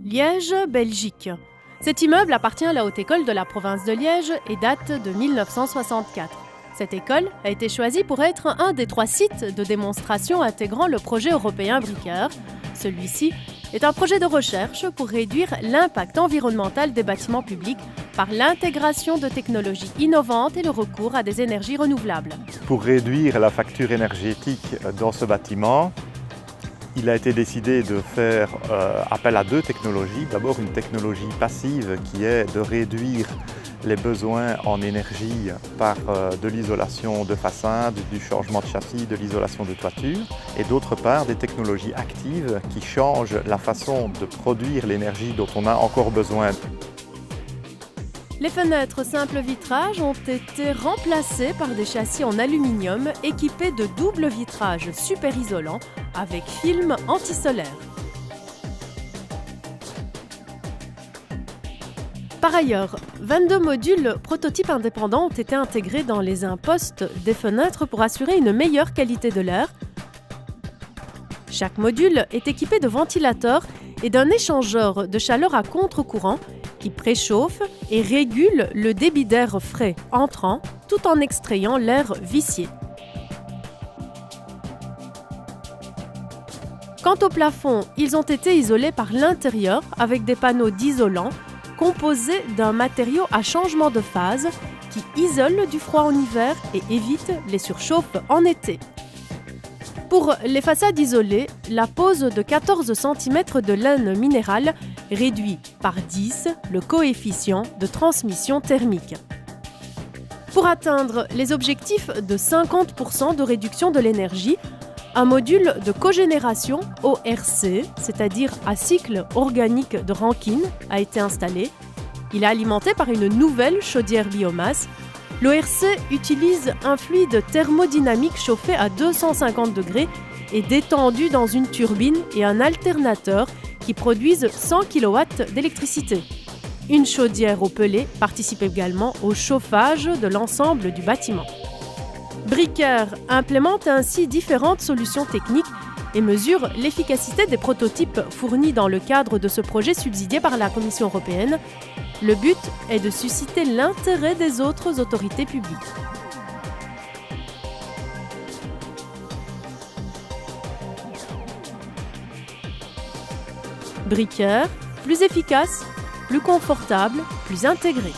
Liège, Belgique. Cet immeuble appartient à la Haute École de la province de Liège et date de 1964. Cette école a été choisie pour être un des 3 sites de démonstration intégrant le projet européen Bricker. Celui-ci est un projet de recherche pour réduire l'impact environnemental des bâtiments publics par l'intégration de technologies innovantes et le recours à des énergies renouvelables. Pour réduire la facture énergétique dans ce bâtiment, il a été décidé de faire appel à 2 technologies. D'abord une technologie passive qui est de réduire les besoins en énergie par de l'isolation de façade, du changement de châssis, de l'isolation de toiture. Et d'autre part des technologies actives qui changent la façon de produire l'énergie dont on a encore besoin. Les fenêtres simple vitrage ont été remplacées par des châssis en aluminium équipés de double vitrage super isolant avec film anti-solaire. Par ailleurs, 22 modules prototypes indépendants ont été intégrés dans les impostes des fenêtres pour assurer une meilleure qualité de l'air. Chaque module est équipé de ventilateurs et d'un échangeur de chaleur à contre-courant qui préchauffe et régule le débit d'air frais entrant tout en extrayant l'air vicié. Quant au plafond, ils ont été isolés par l'intérieur avec des panneaux d'isolant composés d'un matériau à changement de phase qui isole du froid en hiver et évite les surchauffes en été. Pour les façades isolées, la pose de 14 cm de laine minérale réduit par 10 le coefficient de transmission thermique. Pour atteindre les objectifs de 50% de réduction de l'énergie, un module de cogénération ORC, c'est-à-dire à cycle organique de Rankine, a été installé. Il est alimenté par une nouvelle chaudière biomasse. L'ORC utilise un fluide thermodynamique chauffé à 250 degrés et détendu dans une turbine et un alternateur qui produisent 100 kW d'électricité. Une chaudière au pellet participe également au chauffage de l'ensemble du bâtiment. Bricker implémente ainsi différentes solutions techniques et mesure l'efficacité des prototypes fournis dans le cadre de ce projet subsidié par la Commission européenne. Le but est de susciter l'intérêt des autres autorités publiques. Bricker, plus efficace, plus confortable, plus intégré.